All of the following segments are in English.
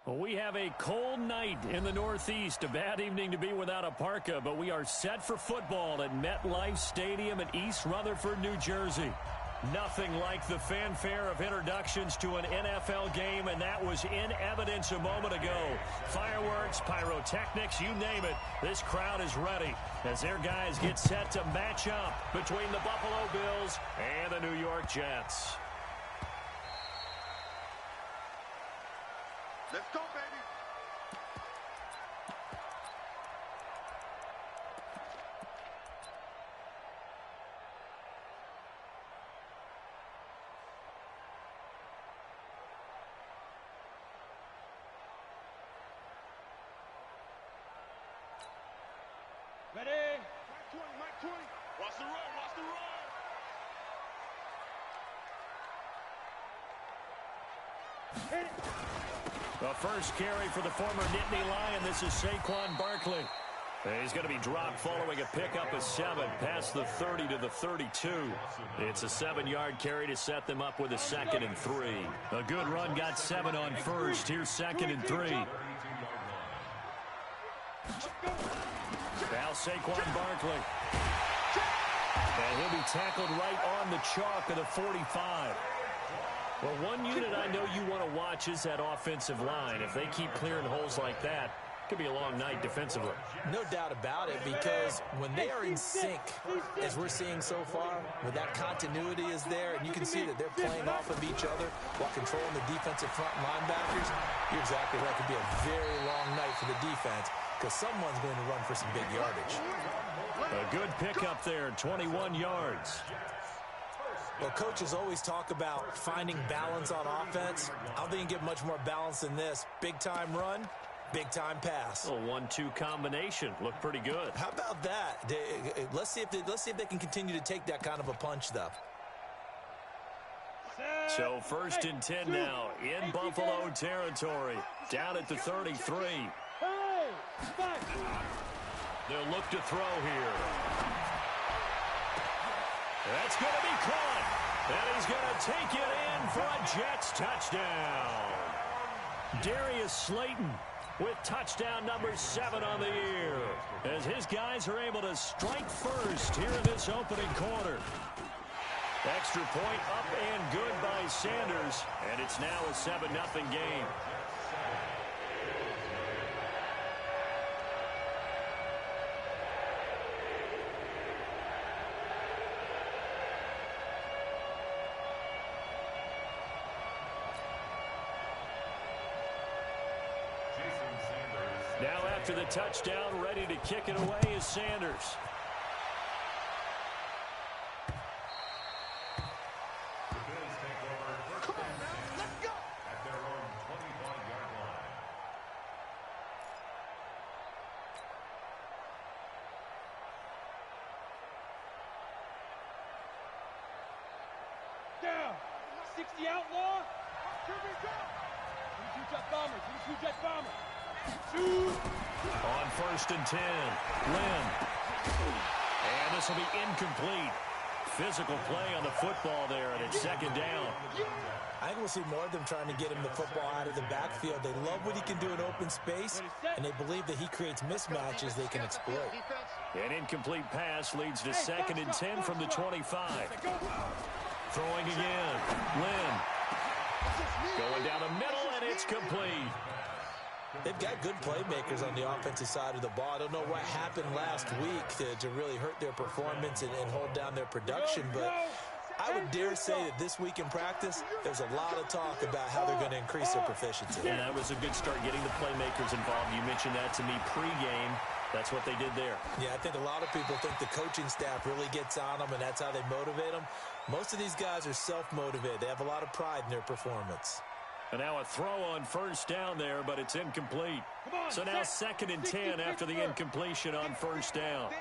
Well, we have a cold night in the Northeast. A bad evening to be without a parka, but we are set for football at MetLife Stadium in East Rutherford, New Jersey. Nothing like the fanfare of introductions to an NFL game, and that was in evidence a moment ago. Fireworks, pyrotechnics, you name it. This crowd is ready as their guys get set to match up between the Buffalo Bills and the New York Jets. Let's go, baby. Ready? Mike 20. Watch the run, watch the run. Hit it. The first carry for the former Nittany Lion. This is Saquon Barkley. He's going to be dropped following a pickup of 7 past the 30 to the 32. It's a 7-yard carry to set them up with a 2nd and 3. A good run got 7 on first. Here's 2nd and 3. Now Saquon Barkley. And he'll be tackled right on the chalk of the 45. Well, one unit I know you want to watch is that offensive line. If they keep clearing holes like that, it could be a long night defensively. No doubt about it, because when they are in sync, as we're seeing so far, when that continuity is there, and you can see that they're playing off of each other while controlling the defensive front linebackers, you're exactly right. It could be a very long night for the defense because someone's going to run for some big yardage. A good pickup there, 21 yards. Well, coaches always talk about finding balance on offense. I don't think you can get much more balance than this. Big-time run, big-time pass. A 1-2 combination. Looked pretty good. How about that? Let's see if they can continue to take that kind of a punch, though. So 1st and 10 now in Buffalo territory. Down at the 33. They'll look to throw here. That's going to be caught. And he's going to take it in for a Jets touchdown. Darius Slayton with touchdown number 7 on the year, as his guys are able to strike first here in this opening quarter. Extra point up and good by Sanders, and it's now a 7-0 game. Now after the touchdown, ready to kick it away is Sanders. The Bills take over first down now. Let's go. At their own 25-yard line. Down. 60 outlaw. Here we go. 22 Jet Bombers. 22 Jet Bombers. On 1st and 10, Lynn. And this will be incomplete. Physical play on the football there, and it's 2nd down. I think we'll see more of them trying to get him the football out of the backfield. They love what he can do in open space, and they believe that he creates mismatches they can exploit. An incomplete pass leads to 2nd and 10 from the 25. Throwing again. Lynn. Going down the middle, and it's complete. They've got good playmakers on the offensive side of the ball. I don't know what happened last week to really hurt their performance and hold down their production, but I would dare say that this week in practice, there's a lot of talk about how they're going to increase their proficiency. Yeah, that was a good start getting the playmakers involved. You mentioned that to me pregame. That's what they did there. Yeah, I think a lot of people think the coaching staff really gets on them, and that's how they motivate them. Most of these guys are self-motivated. They have a lot of pride in their performance. And now a throw on 1st down there, but it's incomplete. So now 2nd and 10 after the incompletion on 1st down.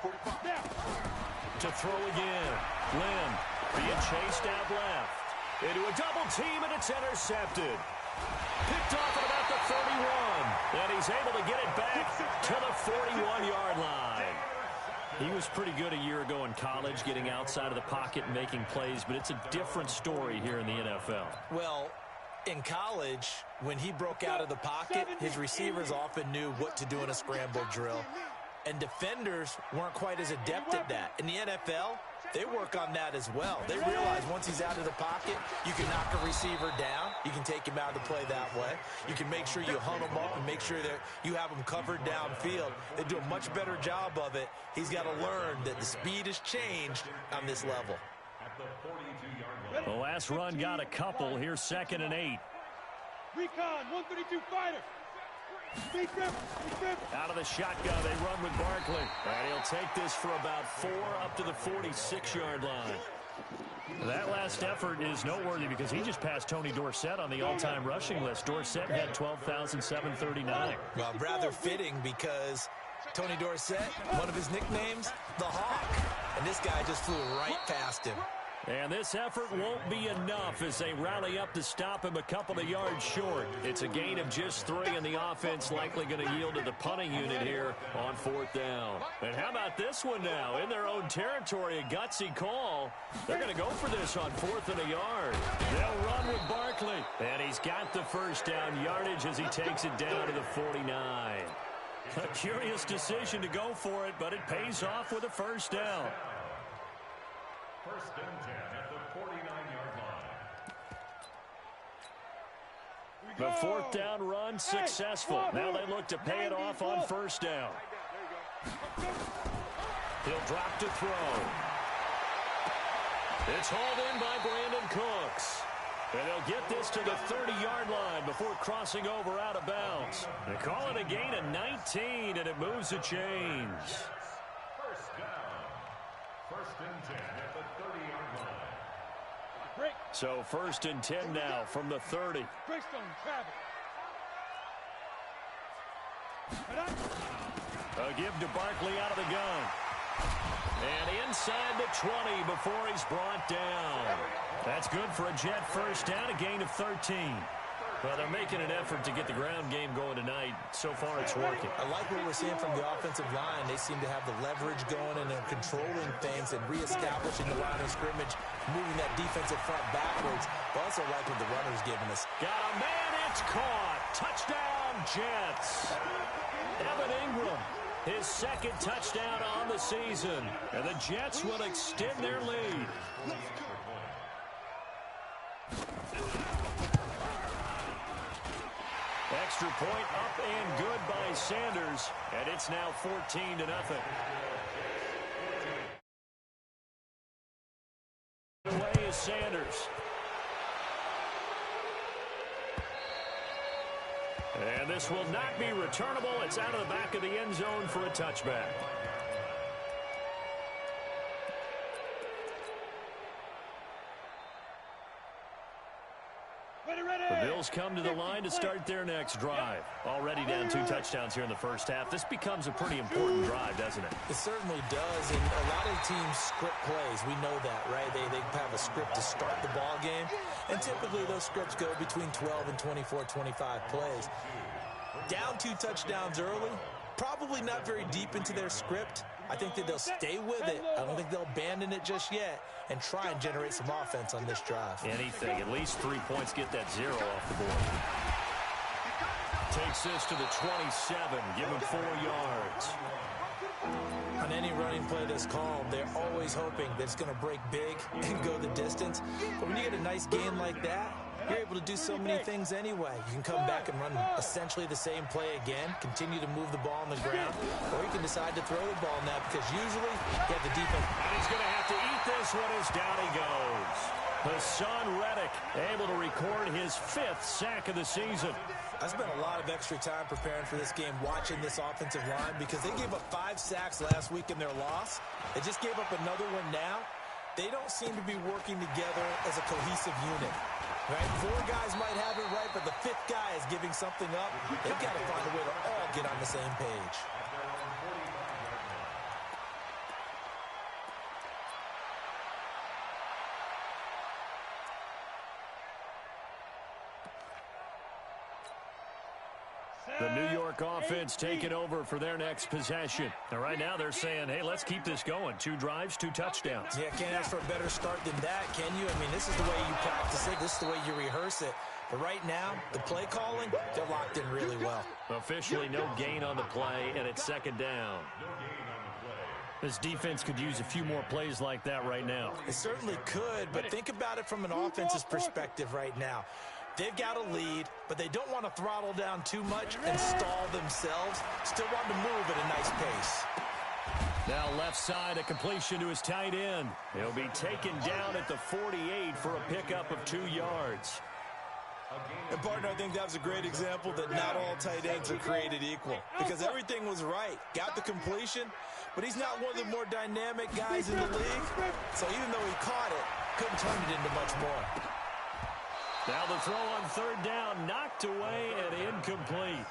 To throw again. Lynn being chased out left. Into a double team, and it's intercepted. Picked off at about the 31. And he's able to get it back to the 41-yard line. He was pretty good a year ago in college, getting outside of the pocket and making plays, but it's a different story here in the NFL. Well, In college, when he broke out of the pocket, his receivers often knew what to do in a scramble drill. And defenders weren't quite as adept at that. In the NFL, they work on that as well. They realize once he's out of the pocket, you can knock a receiver down. You can take him out of the play that way. You can make sure you hunt him up and make sure that you have him covered downfield. They do a much better job of it. He's got to learn that the speed has changed on this level. The last run got a couple. Here's 2nd and 8. Recon, 132 fighter. Out of the shotgun, they run with Barkley. And he'll take this for about 4 up to the 46-yard line. That last effort is noteworthy because he just passed Tony Dorsett on the all-time rushing list. Dorsett had 12,739. Well, rather fitting because Tony Dorsett, one of his nicknames, the Hawk. And this guy just flew right past him. And this effort won't be enough as they rally up to stop him a couple of yards short. It's a gain of just 3, and the offense likely going to yield to the punting unit here on 4th down. And how about this one now? In their own territory, a gutsy call. They're going to go for this on 4th and a yard. They'll run with Barkley. And he's got the first down yardage as he takes it down to the 49. A curious decision to go for it, but it pays off with a first down. 1st and 10 at the 49-yard line. The 4th down run successful. Now they look to pay it off on 1st down. He'll drop to throw. It's hauled in by Brandon Cooks. And they'll get this to the 30-yard line before crossing over out of bounds. They call it a gain of 19, and it moves the chains. 1st down. 1st and 10 at the 30-yard line. So 1st and 10 now from the 30. A give to Barkley out of the gun. And inside the 20 before he's brought down. That's good for a Jet first down, a gain of 13. Well, they're making an effort to get the ground game going tonight. So far, it's working. I like what we're seeing from the offensive line. They seem to have the leverage going, and they're controlling things and reestablishing the line of scrimmage, moving that defensive front backwards. But also like what the runner's giving us. Got a man, it's caught. Touchdown, Jets. Evan Ingram, his 2nd touchdown on the season. And the Jets will extend their lead. Extra point up and good by Sanders, and it's now 14-0. Away is Sanders. And this will not be returnable. It's out of the back of the end zone for a touchback. The Bills come to the line to start their next drive. Already down 2 touchdowns here in the first half. This becomes a pretty important drive, doesn't it? It certainly does, and a lot of teams script plays. We know that, right? They have a script to start the ball game, and typically those scripts go between 12 and 24, 25 plays. Down 2 touchdowns early, probably not very deep into their script. I think that they'll stay with it. I don't think they'll abandon it just yet and try and generate some offense on this drive. Anything. At least 3 points, get that 0 off the board. Takes this to the 27. Give him 4 yards. On any running play that's called, they're always hoping that it's going to break big and go the distance. But when you get a nice gain like that, you're able to do so many things anyway. You can come back and run essentially the same play again, continue to move the ball on the ground, or you can decide to throw the ball now because usually you have the defense. And he's going to have to eat this one as down he goes. Hassan Reddick able to record his 5th sack of the season. I spent a lot of extra time preparing for this game, watching this offensive line because they gave up 5 sacks last week in their loss. They just gave up another one now. They don't seem to be working together as a cohesive unit. Right? 4 guys might have it right, but the 5th guy is giving something up. They've got to find a way to all get on the same page. The New York offense taking over for their next possession. And right now they're saying, hey, let's keep this going. 2 drives, 2 touchdowns. Yeah, can't ask for a better start than that, can you? I mean, this is the way you practice it. This is the way you rehearse it. But right now, the play calling, they're locked in really well. Officially no gain on the play, and it's second down. This defense could use a few more plays like that right now. It certainly could, but think about it from an offense's perspective right now. They've got a lead, but they don't want to throttle down too much and stall themselves. Still want to move at a nice pace. Now left side, a completion to his tight end. He'll be taken down at the 48 for a pickup of 2 yards. And, partner, I think that was a great example that not all tight ends are created equal, because everything was right. Got the completion, but he's not one of the more dynamic guys in the league. So even though he caught it, couldn't turn it into much more. Now the throw on third down, knocked away and incomplete.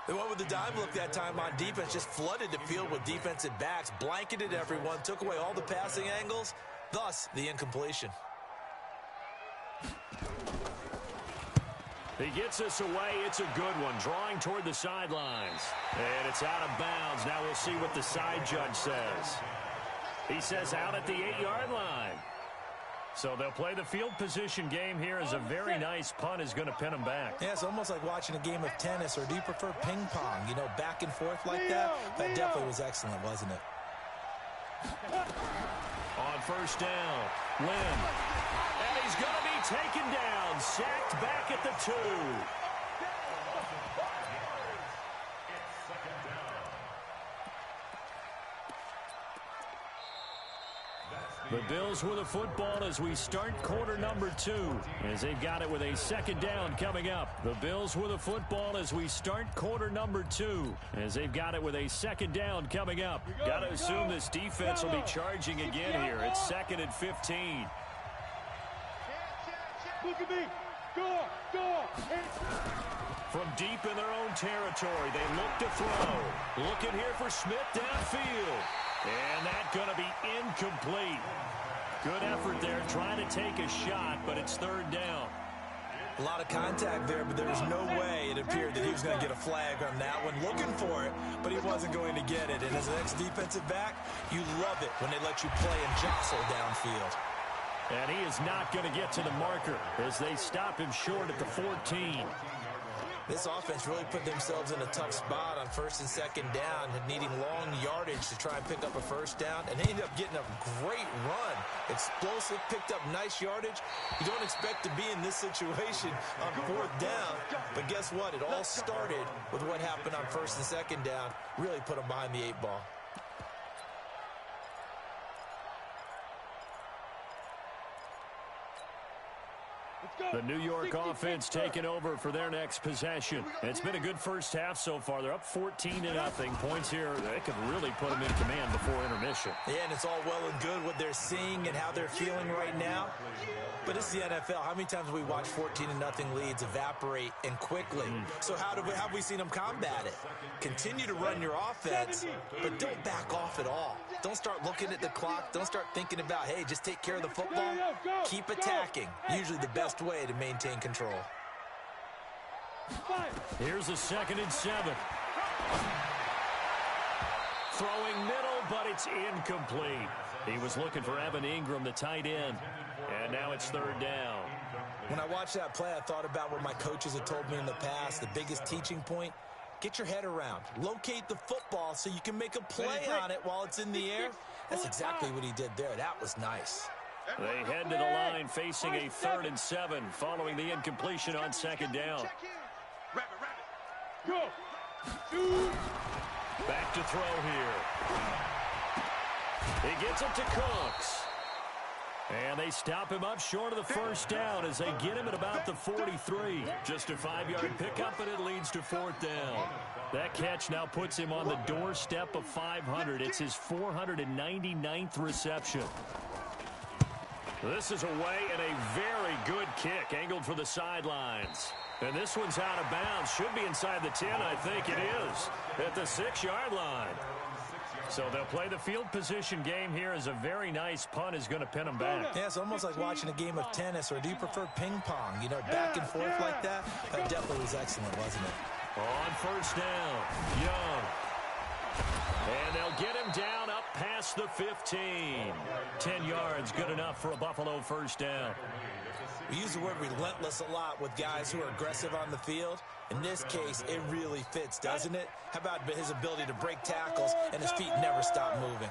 They went with the dime look that time on defense, just flooded the field with defensive backs, blanketed everyone, took away all the passing angles, thus the incompletion. He gets us away. It's a good one, drawing toward the sidelines. And it's out of bounds. Now we'll see what the side judge says. He says out at the 8-yard line. So they'll play the field position game here as a very nice punt is going to pin them back. Yeah, it's almost like watching a game of tennis, or do you prefer ping pong? You know, back and forth like that? That definitely was excellent, wasn't it? On first down, Lynn. And he's going to be taken down, sacked back at the 2. The Bills with the football as we start quarter number 2, as they've got it with a second down coming up. The Bills with the football as we start quarter number 2, as they've got it with a second down coming up. Got to assume this defense will be charging again here. It's 2nd and 15. Look at me. Go. From deep in their own territory, they look to throw. Looking here for Smith downfield. And that's going to be incomplete. Good effort there trying to take a shot, but it's third down. A lot of contact there, but there was no way it appeared that he was going to get a flag on that one. Looking for it, but he wasn't going to get it. And as an ex-defensive back, you love it when they let you play and jostle downfield. And he is not going to get to the marker as they stop him short at the 14. This offense really put themselves in a tough spot on first and second down, needing long yardage to try and pick up a first down, and they ended up getting a great run. Explosive, picked up nice yardage. You don't expect to be in this situation on fourth down, but guess what? It all started with what happened on first and second down. Really put them behind the 8 ball. The New York offense taking over for their next possession. It's been a good first half so far. They're up 14-0. Points here, they could really put them in command before intermission. Yeah, and it's all well and good what they're seeing and how they're feeling right now. But it's the NFL. How many times have we watched 14-0 leads evaporate and quickly? So how have we seen them combat it? Continue to run your offense, but don't back off at all. Don't start looking at the clock. Don't start thinking about, hey, just take care of the football. Keep attacking. Usually the best way to maintain control. Here's a 2nd and 7. Throwing middle, but it's incomplete. He was looking for Evan Ingram, the tight end. And now it's third down. When I watched that play, I thought about what my coaches had told me in the past. The biggest teaching point, get your head around. Locate the football so you can make a play on it while it's in the air. That's exactly what he did there. That was nice. They head to the line facing a 3rd and 7 following the incompletion on second down. Go. Back to throw here. He gets it to Cooks. And they stop him up short of the first down as they get him at about the 43. Just a 5-yard pickup, and it leads to 4th down. That catch now puts him on the doorstep of 500. It's his 499th reception. This is away and a very good kick, angled for the sidelines. And this one's out of bounds. Should be inside the 10, I think it is, at the 6-yard line. So they'll play the field position game here as a very nice punt is going to pin them back. Yeah, it's almost like watching a game of tennis, or do you prefer ping pong? You know, back and forth like that? That definitely was excellent, wasn't it? On first down, Young. And they'll get him down up past the 15. 10 yards, good enough for a Buffalo first down. We use the word relentless a lot with guys who are aggressive on the field. In this case, it really fits, doesn't it? How about his ability to break tackles and his feet never stop moving?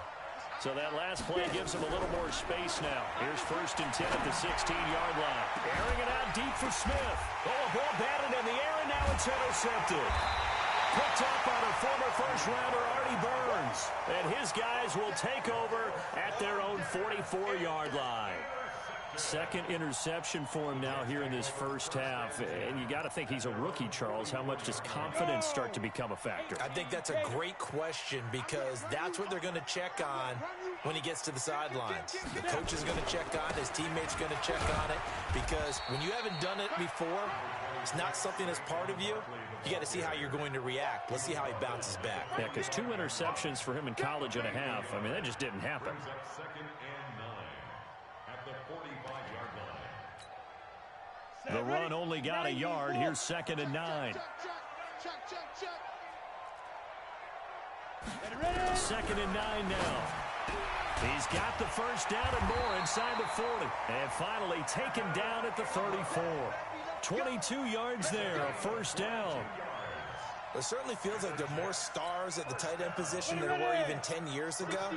So that last play gives him a little more space now. Here's 1st and 10 at the 16-yard line. Airing it out deep for Smith. Oh, a ball batted in the air, and now it's intercepted. Picked up by the former first-rounder Artie Burns. And his guys will take over at their own 44-yard line. Second interception for him now here in this first half. And you got to think he's a rookie, Charles. How much does confidence start to become a factor? I think that's a great question because that's what they're going to check on when he gets to the sidelines. The coach is going to check on it. His teammates are going to check on it because when you haven't done it before, it's not something that's part of you. You got to see how you're going to react. Let's see how he bounces back. Yeah, because 2 interceptions for him in college and a half. I mean, that just didn't happen. The run only got a yard. Here's 2nd and 9. 2nd and 9 now. He's got the first down and more inside the 40. And finally taken down at the 34. 22 yards there, a first down. It certainly feels like there are more stars at the tight end position than there were even 10 years ago.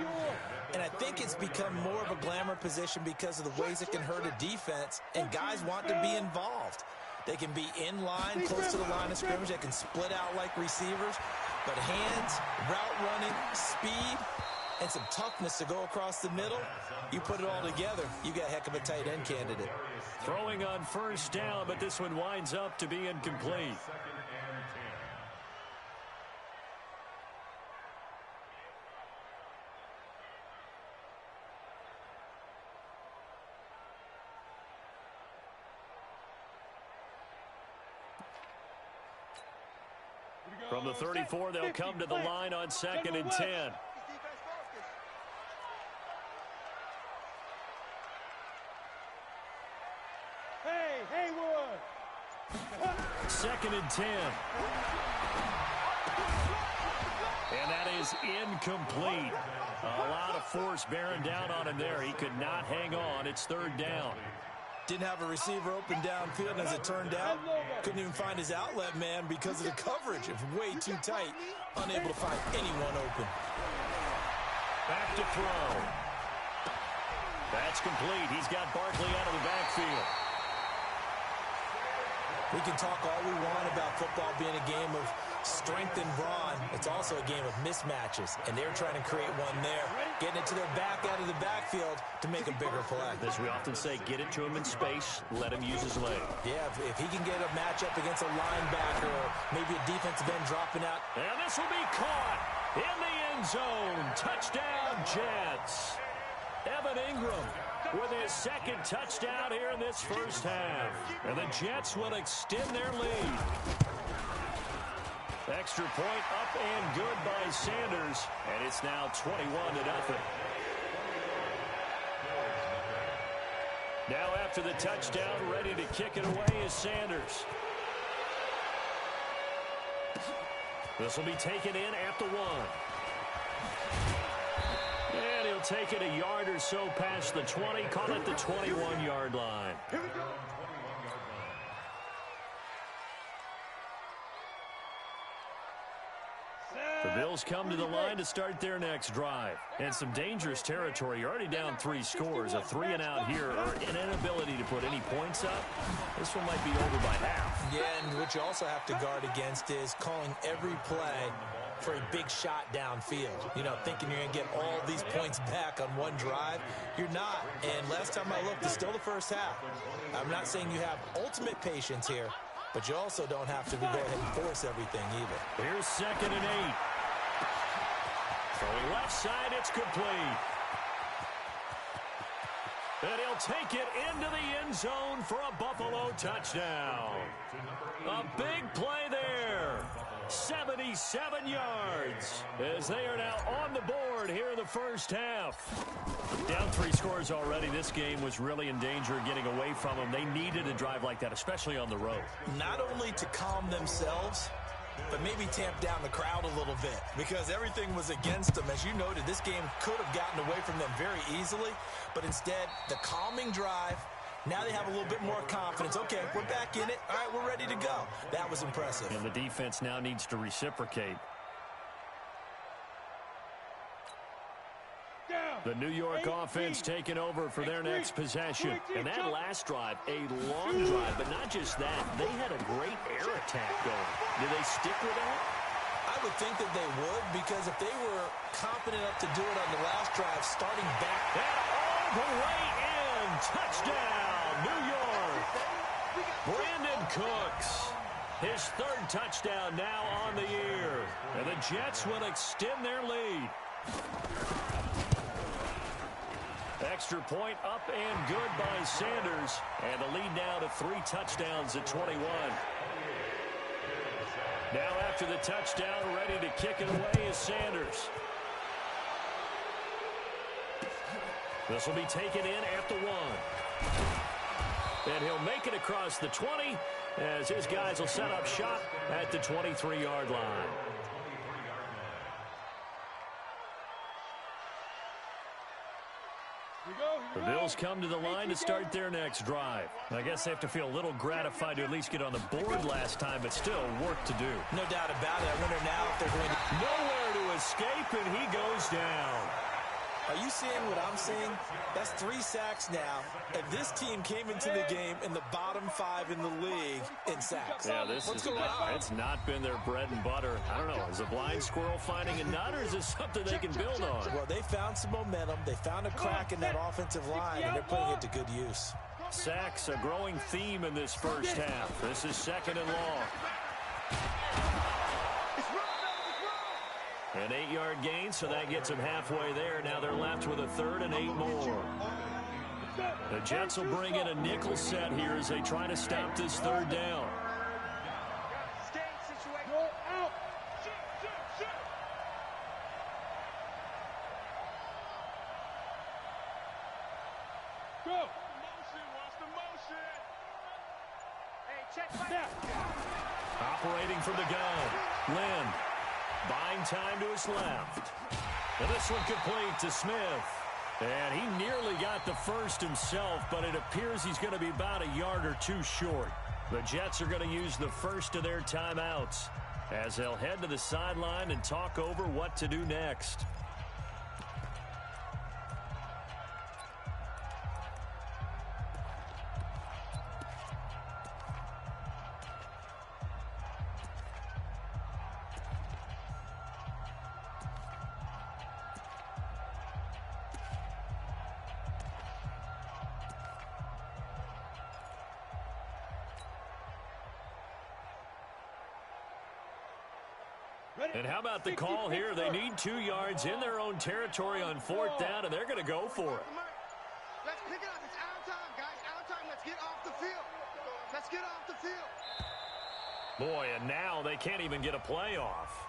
And I think it's become more of a glamour position because of the ways it can hurt a defense, and guys want to be involved. They can be in line, close to the line of scrimmage. They can split out like receivers. But hands, route running, speed, and some toughness to go across the middle, you put it all together, you got a heck of a tight end candidate. Throwing on first down, but this one winds up to be incomplete. From the 34, they'll come to the line on 2nd and 10. Hey, Haywood! 2nd and 10. And that is incomplete. A lot of force bearing down on him there. He could not hang on. It's 3rd down. Didn't have a receiver open downfield, and as it turned out, couldn't even find his outlet man because of the coverage. It was way too tight, unable to find anyone open. Back to throw. That's complete. He's got Barkley out of the backfield. We can talk all we want about football being a game of strength and brawn. It's also a game of mismatches, and they're trying to create one there, getting it to their back out of the backfield to make a bigger play. As we often say, get it to him in space, let him use his leg. Yeah, if he can get a matchup against a linebacker or maybe a defensive end dropping out. And this will be caught in the end zone. Touchdown, Jets. Evan Ingram with his 2nd touchdown here in this first half. And the Jets will extend their lead. Extra point up and good by Sanders. And it's now 21-0. Now after the touchdown, ready to kick it away is Sanders. This will be taken in at the 1. And he'll take it a yard or so past the 20. Call it the 21-yard line. Here we go. The Bills come to the line to start their next drive. And some dangerous territory. You're already down 3 scores. A 3-and-out here, or an inability to put any points up. This one might be over by half. Yeah, and what you also have to guard against is calling every play for a big shot downfield. You know, thinking you're going to get all these points back on one drive. You're not. And last time I looked, it's still the first half. I'm not saying you have ultimate patience here, but you also don't have to go ahead and force everything either. Here's 2nd and 8. Throwing left side, it's complete. And he'll take it into the end zone for a Buffalo touchdown. A big play there. 77 yards as they are now on the board here in the first half. Down 3 scores already. This game was really in danger of getting away from them. They needed a drive like that, especially on the road. Not only to calm themselves, but maybe tamp down the crowd a little bit because everything was against them. As you noted, this game could have gotten away from them very easily, but instead, the calming drive Now they have a little bit more confidence. Okay, we're back in it. All right, we're ready to go. That was impressive. And the defense now needs to reciprocate. The New York offense taking over for their next possession. And that last drive, a long drive, but not just that. They had a great air attack going. Do they stick with that? I would think that they would, because if they were confident enough to do it on the last drive, starting back. And all the way in. Touchdown, New York. Brandon Cooks. His third touchdown now on the year. And the Jets will extend their lead. Extra point up and good by Sanders. And the lead now to 3 touchdowns at 21. Now after the touchdown, ready to kick it away is Sanders. This will be taken in at the 1. And he'll make it across the 20 as his guys will set up shop at the 23-yard line. The Bills come to the line to start their next drive. I guess they have to feel a little gratified to at least get on the board last time, but still work to do. No doubt about it. I wonder now if they're going to... Nowhere to escape, and he goes down. Are you seeing what I'm seeing? That's 3 sacks now, and this team came into the game in the bottom 5 in the league in sacks. Yeah, it's not been their bread and butter. I don't know, is a blind squirrel finding a nut, or is this something they can build on? Well, they found some momentum. They found a crack in that offensive line, and they're putting it to good use. Sacks, a growing theme in this first half. This is 2nd and long. An 8-yard gain, so that gets them halfway there. Now they're left with a 3rd and 8 more. The Jets will bring in a nickel set here as they try to stop this 3rd down. Operating from the gun, Lynn. Buying time to his left. And this one complete to Smith. And he nearly got the first himself, but it appears he's going to be about a yard or 2 short. The Jets are going to use the first of their timeouts as they'll head to the sideline and talk over what to do next. And how about the call here? They need 2 yards in their own territory on 4th down, and they're going to go for it. Let's pick it up. It's out time, guys. Out time. Let's get off the field. Let's get off the field. Boy, and now they can't even get a play off.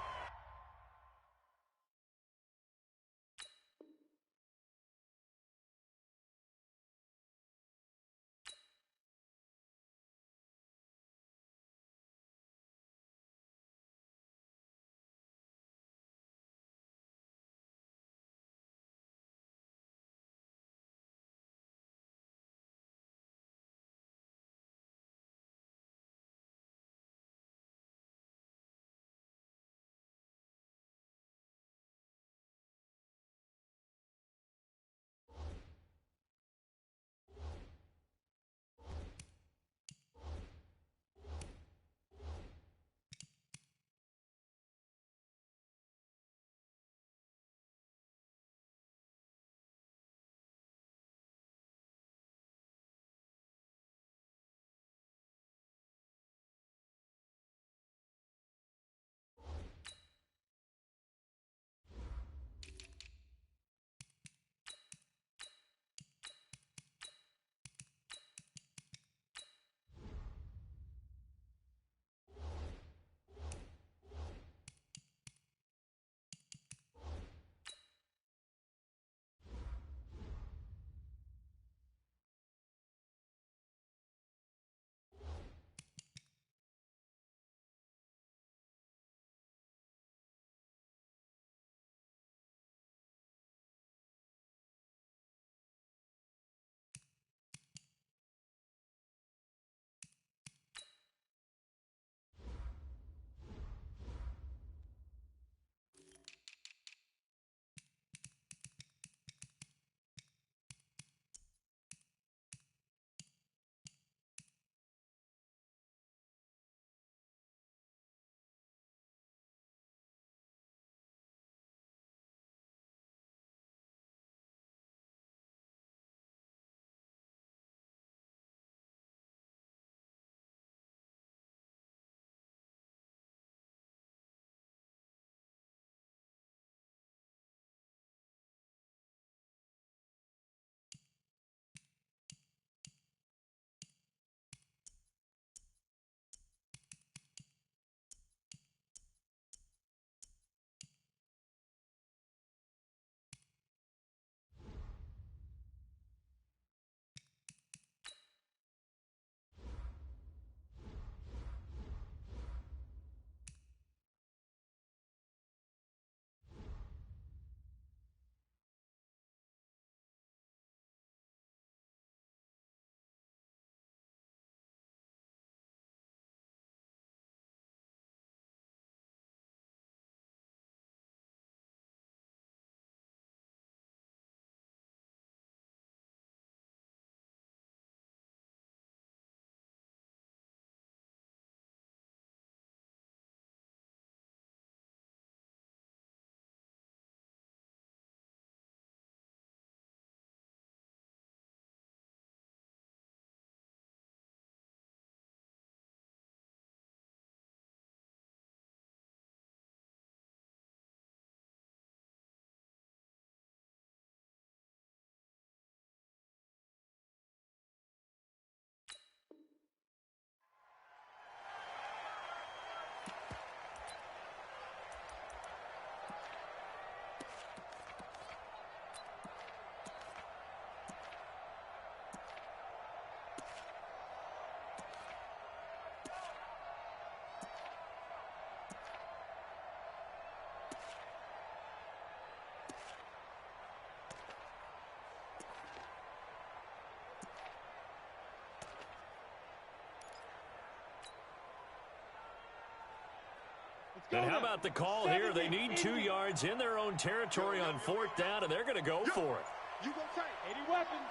And how about the call here? They need 2 yards in their own territory on 4th down, and they're going to go for it. You go tight. 80 weapons.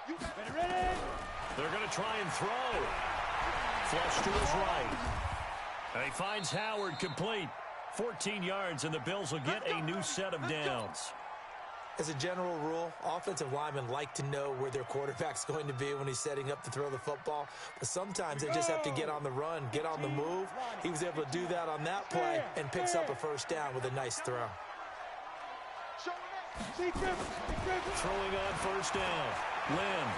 You better ready. They're going to try and throw. Flush to his right. And he finds Howard complete. 14 yards, and the Bills will get a new set of downs. As a general rule, offensive linemen like to know where their quarterback's going to be when he's setting up to throw the football. But sometimes they just have to get on the run, get on the move. He was able to do that on that play and picks up a first down with a nice throw. Throwing on first down. Lynn.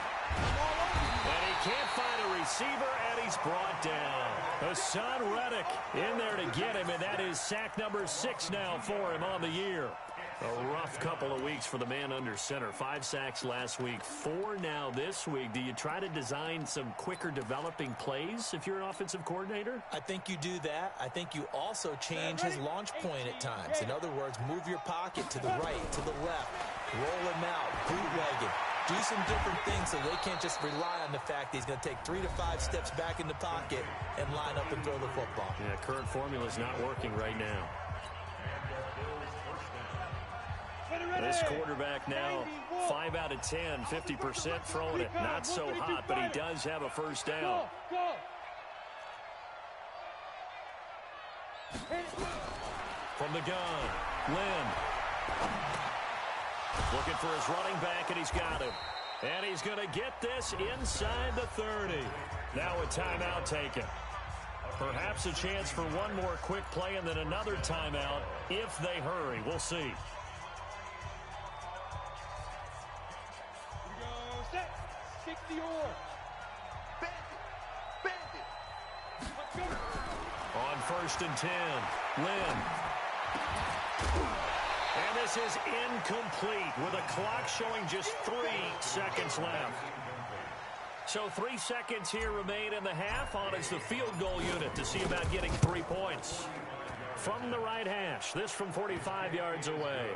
And he can't find a receiver, and he's brought down. Hassan Reddick in there to get him, and that is sack number 6 now for him on the year. A rough couple of weeks for the man under center. 5 sacks last week, 4 now this week. Do you try to design some quicker developing plays if you're an offensive coordinator? I think you do that. I think you also change his launch point at times. In other words, move your pocket to the right, to the left, roll him out, bootleg it. Do some different things so they can't just rely on the fact that he's going to take 3 to 5 steps back in the pocket and line up and throw the football. Yeah, current formula is not working right now. This quarterback now 5 out of 10, 50% throwing it. Not so hot, but he does have a first down. From the gun, Lynn. Looking for his running back, and he's got him. And he's going to get this inside the 30. Now a timeout taken. Perhaps a chance for one more quick play and then another timeout if they hurry. We'll see. On 1st and 10, Lynn. And this is incomplete with a clock showing just 3 seconds left. So 3 seconds here remain in the half. On is the field goal unit to see about getting 3 points. From the right hash, this from 45 yards away.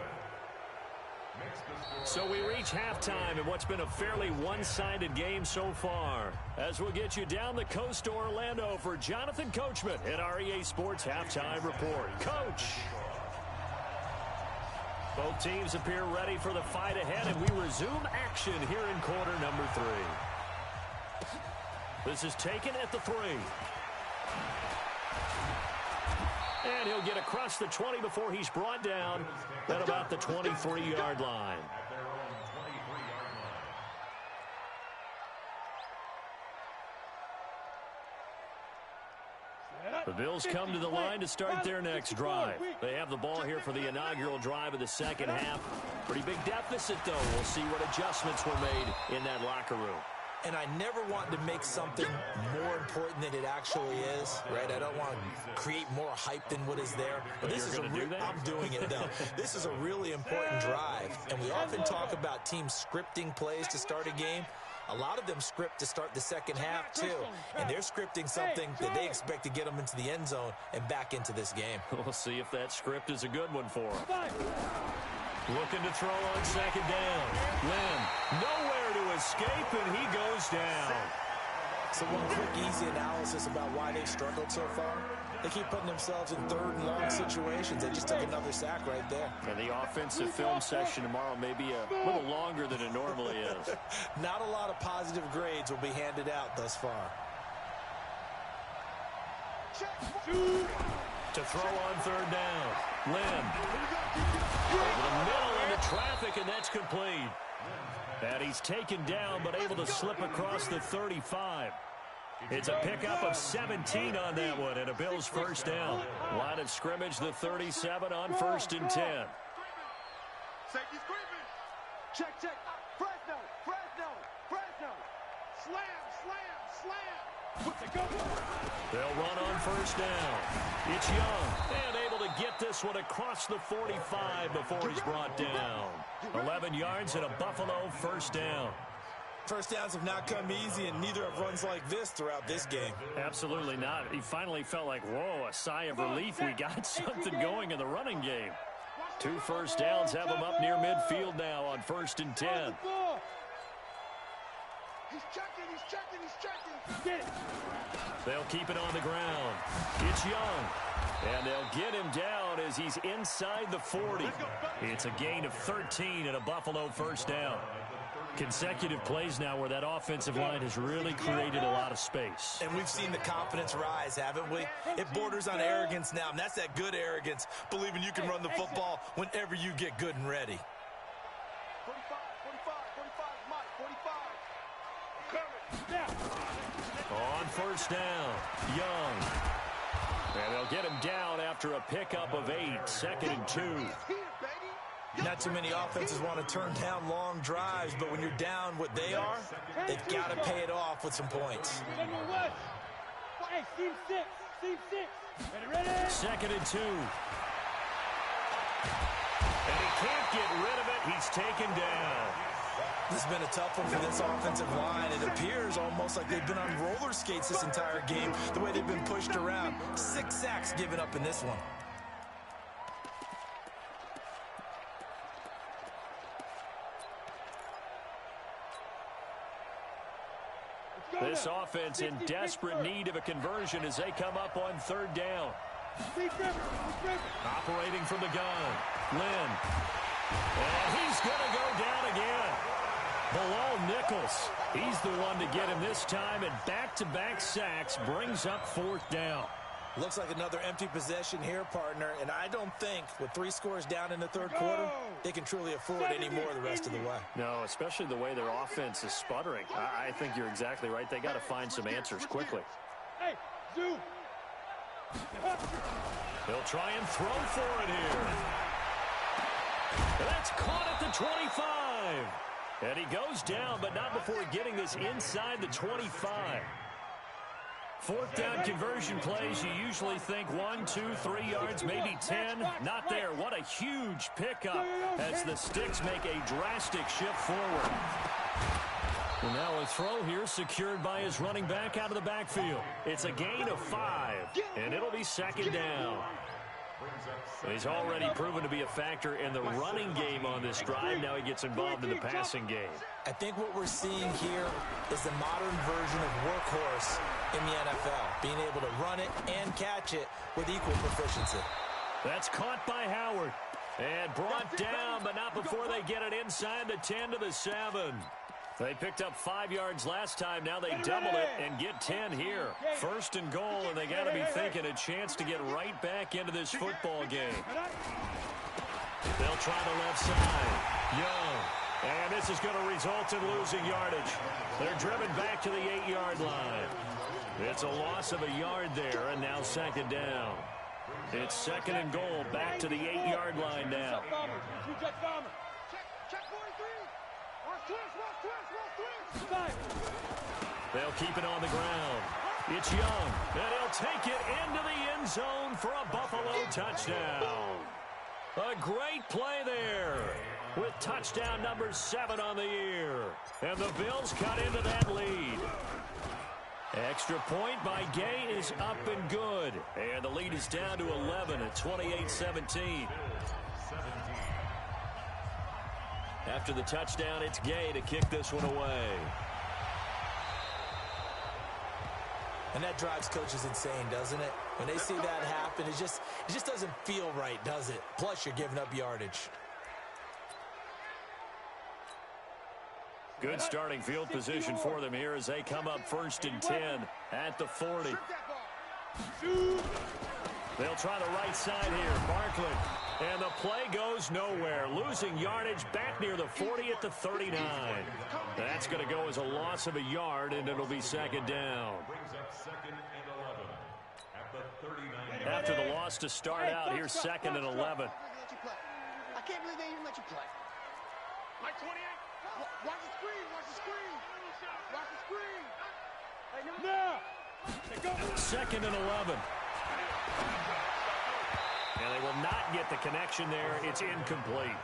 So we reach halftime in what's been a fairly one-sided game so far. As we'll get you down the coast to Orlando for Jonathan Coachman at our EA Sports Halftime Report. Coach! Both teams appear ready for the fight ahead, and we resume action here in quarter number 3. This is taken at the 3. And he'll get across the 20 before he's brought down at about the 23-yard line. The Bills come to the line to start their next drive. They have the ball here for the inaugural drive of the second half. Pretty big deficit, though. We'll see what adjustments were made in that locker room. And I never want to make something more important than it actually is, right? I don't want to create more hype than what is there. But this is I'm doing it, though. This is a really important drive. And we often talk about teams scripting plays to start a game. A lot of them script to start the second half, too. And they're scripting something that they expect to get them into the end zone and back into this game. We'll see if that script is a good one for them. Looking to throw on second down. Lynn, nowhere to escape, and he goes down. So one quick, easy analysis about why they've struggled so far. They keep putting themselves in 3rd and long situations. They just took another sack right there. And the offensive film session tomorrow may be a little longer than it normally is. Not a lot of positive grades will be handed out thus far. To throw on 3rd down. Lynn. Over the middle into traffic, and that's complete. And he's taken down, but able to slip across the 35. It's a pickup of 17 on that one, and a Bills first down. Line of scrimmage, the 37 on 1st and 10. Safety screaming. Check. Fresno. Slam. They'll run on 1st down. It's Young, and able to get this one across the 45 before he's brought down. 11 yards and a Buffalo first down. First downs have not come easy, and neither have runs like this throughout this game. Absolutely not. He finally felt like, whoa, a sigh of relief. We got something going in the running game. 2 first downs have him up near midfield now on 1st and 10. He's checking. Get it. They'll keep it on the ground. It's Young. And they'll get him down as he's inside the 40. It's a gain of 13 and a Buffalo first down. Consecutive plays now where that offensive line has really created a lot of space. And we've seen the confidence rise, haven't we? It borders on arrogance now, and that's that good arrogance, believing you can run the football whenever you get good and ready. 45, 45, Mike, 45. On first down, Young. And they'll get him down after a pickup of 8, 2nd and 2. Not too many offenses want to turn down long drives, but when you're down what they are, they've got to pay it off with some points. Hey, team 6. Team 6. Ready? 2nd and 2. And he can't get rid of it. He's taken down. This has been a tough one for this offensive line. It appears almost like they've been on roller skates this entire game, the way they've been pushed around. 6 sacks given up in this one. This offense in desperate need of a conversion as they come up on 3rd down. Operating from the gun, Lynn. And he's going to go down again. Below Nichols. He's the one to get him this time, and back-to-back sacks brings up 4th down. Looks like another empty possession here, partner, and I don't think with 3 scores down in the 3rd quarter, they can truly afford any more the rest of the way. No, especially the way their offense is sputtering. I think you're exactly right. They got to find some answers quickly. Hey, Zoo. They'll try and throw for it here. That's caught at the 25. And he goes down, but not before getting this inside the 25. 4th down conversion plays, you usually think 1, 2, 3 yards, maybe 10. Not there. What a huge pickup as the Sticks make a drastic shift forward. Well, now a throw here secured by his running back out of the backfield. It's a gain of 5, and it'll be 2nd down. He's already proven to be a factor in the running game on this drive. Now he gets involved in the passing game. I think what we're seeing here is the modern version of workhorse in the NFL, being able to run it and catch it with equal proficiency. That's caught by Howard and brought down, but not before they get it inside the 10 to the 7. They picked up 5 yards last time. Now they double it and get 10 here. 1st and goal, and they got to be thinking a chance to get right back into this football game. They'll try the left side. Young. And this is going to result in losing yardage. They're driven back to the 8-yard line. It's a loss of a yard there, and now 2nd down. It's 2nd and goal, back to the 8-yard line now. They'll keep it on the ground. It's Young, and he'll take it into the end zone for a Buffalo touchdown. A great play there with touchdown number 7 on the year. And the Bills cut into that lead. Extra point by Gay is up and good. And the lead is down to 11 at 28-17. After the touchdown, it's Gay to kick this one away. And that drives coaches insane, doesn't it? When they see that happen, it just doesn't feel right, does it? Plus, you're giving up yardage. Good starting field position for them here as they come up 1st and 10 at the 40. They'll try the right side here. Barkley. And the play goes nowhere. Losing yardage back near the 40 at the 39. That's going to go as a loss of a yard, and it'll be 2nd down. After the loss to start out, here's 2nd and 11. I can't believe they even let you play. Mike 28. Watch the screen. Watch the screen. Watch the screen. Now. 2nd and 11. And they will not get the connection there. It's incomplete.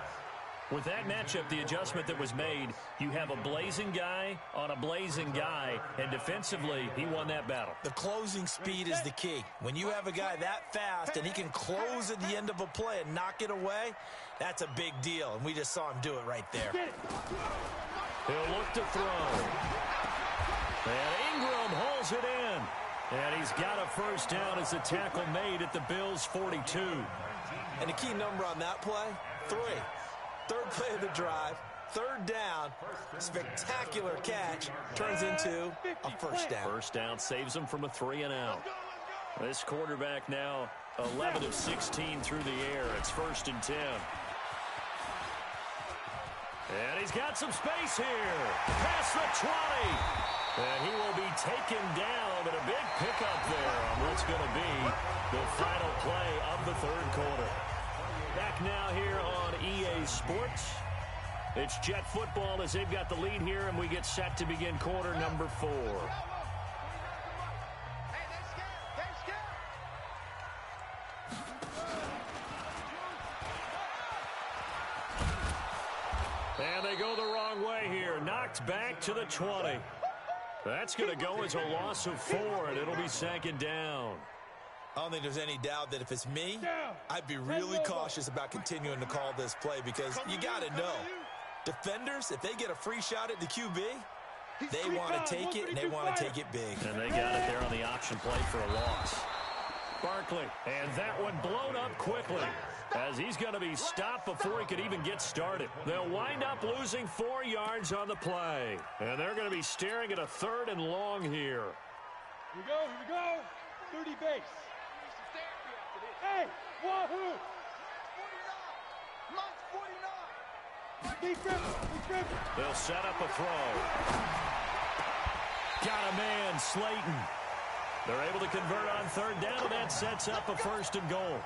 With that matchup, the adjustment that was made, you have a blazing guy on a blazing guy, and defensively, he won that battle. The closing speed is the key. When you have a guy that fast and he can close at the end of a play and knock it away, that's a big deal, and we just saw him do it right there. He'll look to throw. And Ingram holds it in. And he's got a first down as the tackle made at the Bills' his 42. And the key number on that play, 3. Third play of the drive, third down, spectacular catch, turns into a first down. First down saves him from a 3-and-out. This quarterback now 11 of 16 through the air. It's 1st and 10. And he's got some space here. Past the 20. And he will be taken down, but a big pickup there on what's going to be the final play of the third quarter. Back now here on EA Sports. It's Jet football as they've got the lead here, and we get set to begin quarter number 4. And they go the wrong way here. Knocked back to the 20. That's going to go as a loss of 4, and it'll be 2nd down. I don't think there's any doubt that if it's me, I'd be really cautious about continuing to call this play because you got to know, defenders, if they get a free shot at the QB, they want to take it, and they want to take it big. And they got it there on the option play for a loss. Barkley, and that one blown up quickly as he's going to be stopped before he could even get started. They'll wind up losing 4 yards on the play, and they're going to be staring at a 3rd and long here. Here we go. 30 base. Hey, wahoo! 49. They'll set up a throw. Got a man, Slayton. They're able to convert on 3rd down, and that sets up a 1st and goal.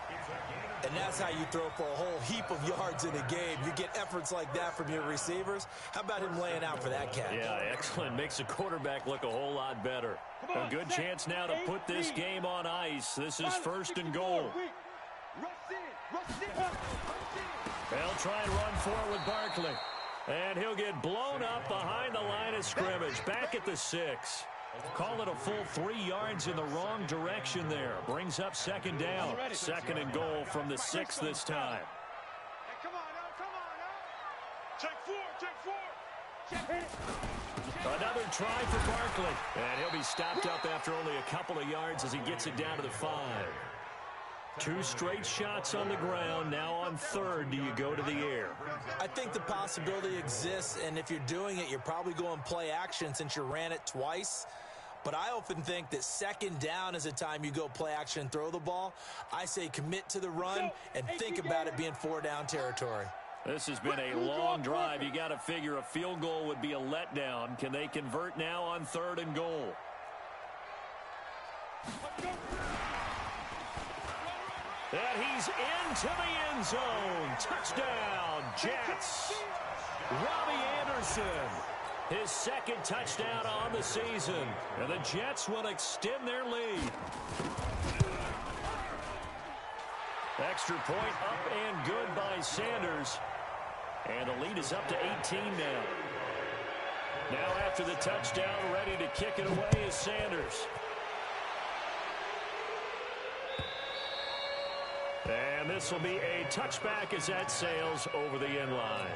And that's how you throw for a whole heap of yards in a game. You get efforts like that from your receivers. How about him laying out for that catch? Yeah, excellent. Makes the quarterback look a whole lot better. A good chance now to put this game on ice. This is 1st and goal. They'll try and run forward with Barkley. And he'll get blown up behind the line of scrimmage. Back at the 6. Call it a full 3 yards in the wrong direction there. Brings up 2nd down. 2nd and goal from the 6 this time. Come on now. Check 4. Another try for Barkley. And he'll be stopped up after only a couple of yards as he gets it down to the 5. 2 straight shots on the ground. Now on 3rd, do you go to the air? I think the possibility exists, and if you're doing it, you're probably going play action since you ran it twice. But I often think that 2nd down is a time you go play action and throw the ball. I say commit to the run and think about it being 4-down territory. This has been a long drive. You got to figure a field goal would be a letdown. Can they convert now on 3rd and goal? And he's into the end zone. Touchdown, Jets. Robbie Anderson. His 2nd touchdown on the season. And the Jets will extend their lead. Extra point up and good by Sanders. And the lead is up to 18 now. Now after the touchdown, ready to kick it away is Sanders. And this will be a touchback as that sails over the end line.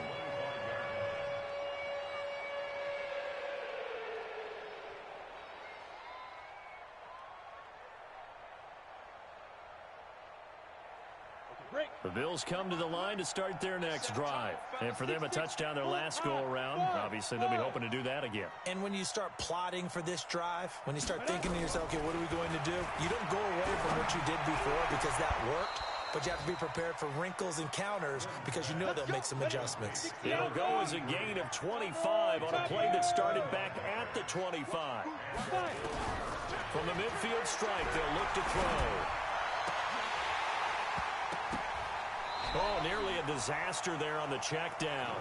The Bills come to the line to start their next drive. And for them, a touchdown their last go-around. Obviously, they'll be hoping to do that again. And when you start plotting for this drive, when you start thinking to yourself, okay, what are we going to do? You don't go away from what you did before because that worked. But you have to be prepared for wrinkles and counters because you know they'll make some adjustments. It'll go as a gain of 25 on a play that started back at the 25. From the midfield strike, they'll look to throw. Oh, nearly a disaster there on the check down.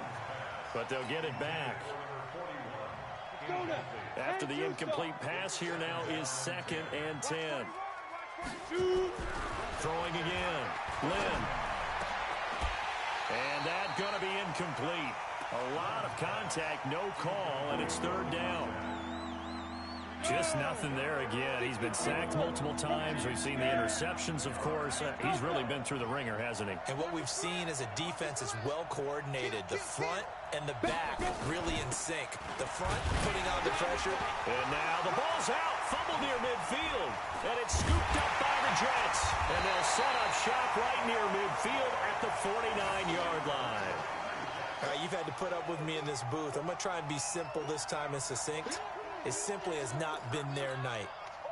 But they'll get it back. After the incomplete pass, here now is 2nd and 10. Throwing again. Lynn. And that's going to be incomplete. A lot of contact, no call, and it's 3rd down. Just nothing there again. He's been sacked multiple times. We've seen the interceptions, of course. He's really been through the ringer, hasn't he? And what we've seen is a defense is well coordinated. The front and the back really in sync. The front putting on the pressure. And now the ball's out. Fumble near midfield. And it's scooped up by the Jets. And they'll set up shot right near midfield at the 49-yard line. All right, you've had to put up with me in this booth. I'm going to try and be simple this time and succinct. It simply has not been their night.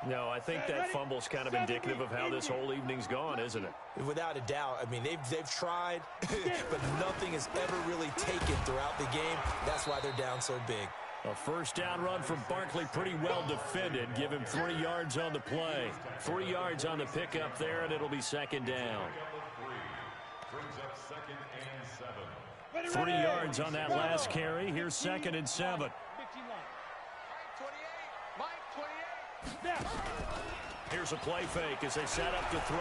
No, I think that fumble's kind of indicative of how this whole evening's gone, isn't it? Without a doubt. I mean, they've tried, but nothing has ever really taken throughout the game. That's why they're down so big. A first down run from Barkley, pretty well defended. Give him 3 yards on the play. 3 yards on the pickup there, and it'll be second down. 3 yards on that last carry. Here's 2nd and 7. Here's a play fake as they set up to throw.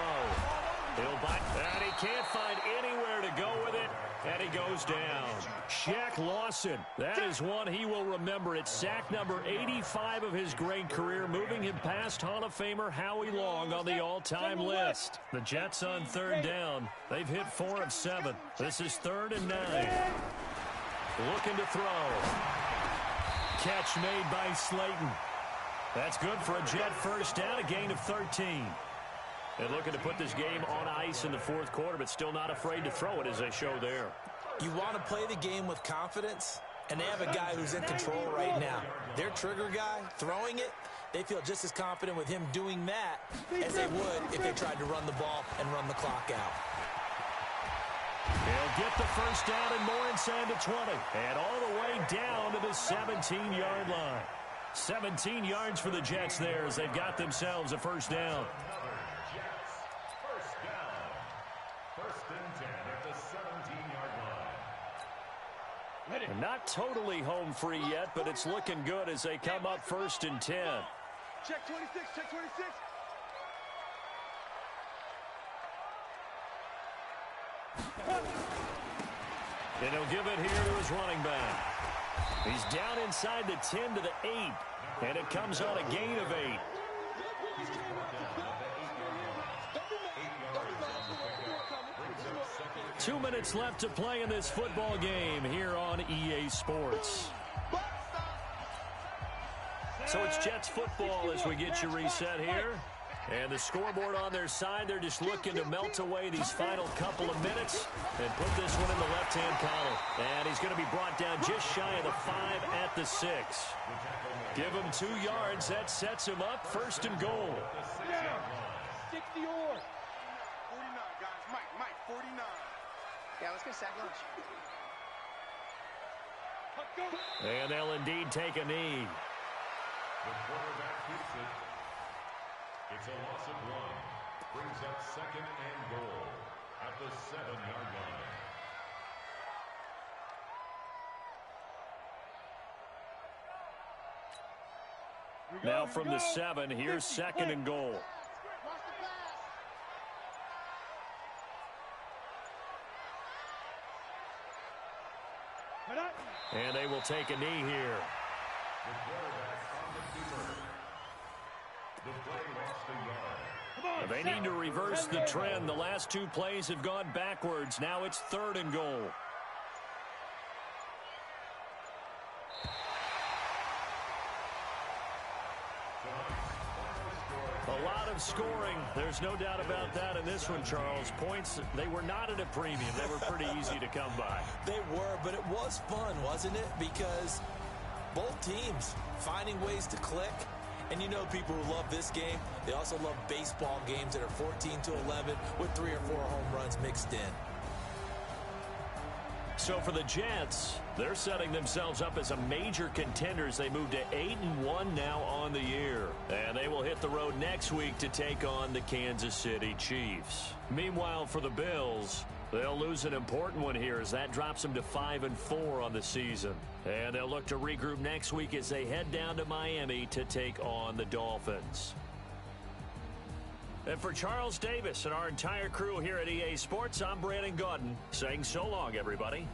He'll buy, and he can't find anywhere to go with it, and he goes down. Shaq Lawson, that is one he will remember. It's sack number 85 of his great career, moving him past Hall of Famer Howie Long on the all-time list. The Jets on 3rd down. They've hit 4 of 7. This is 3rd and 9. Looking to throw. Catch made by Slayton. That's good for a Jet first down, a gain of 13. They're looking to put this game on ice in the 4th quarter, but still not afraid to throw it as they show there. You want to play the game with confidence, and they have a guy who's in control right now. Their trigger guy, throwing it, they feel just as confident with him doing that as they would if they tried to run the ball and run the clock out. He'll get the first down and more inside the 20. And all the way down to the 17-yard line. 17 yards for the Jets there as they've got themselves a first down. And not totally home free yet, but it's looking good as they come up 1st and 10. Check 26, check 26. And he'll give it here to his running back. He's down inside the 10 to the 8, and it comes on a gain of 8. Two minutes left to play in this football game here on EA Sports. So it's Jets football as we get you reset here. And the scoreboard on their side, they're just looking to melt away these final couple of minutes and put this one in the left-hand column. And he's going to be brought down just shy of the 5 at the 6. Give him 2 yards. That sets him up 1st and goal. 60 or 49, guys. Mike, 49. Yeah, let's get sack lunch. And they'll indeed take a knee. The quarterback keeps it. It's a loss of 1. Brings up 2nd and goal at the 7-yard line. Now from the 7, here's 2nd and goal. And they will take a knee here. The quarterback on the keeper. The play lost a yard. They need to reverse the trend. The last 2 plays have gone backwards. Now it's 3rd and goal. A lot of scoring. There's no doubt about that in this one, Charles. Points, they were not at a premium. They were pretty easy to come by. They were, but it was fun, wasn't it? Because both teams finding ways to click. And you know people who love this game, they also love baseball games that are 14-11 with 3 or 4 home runs mixed in. So for the Jets, they're setting themselves up as a major contender as they move to 8-1 now on the year. And they will hit the road next week to take on the Kansas City Chiefs. Meanwhile, for the Bills, they'll lose an important one here as that drops them to 5-4 on the season. And they'll look to regroup next week as they head down to Miami to take on the Dolphins. And for Charles Davis and our entire crew here at EA Sports, I'm Brandon Gaudin saying so long, everybody.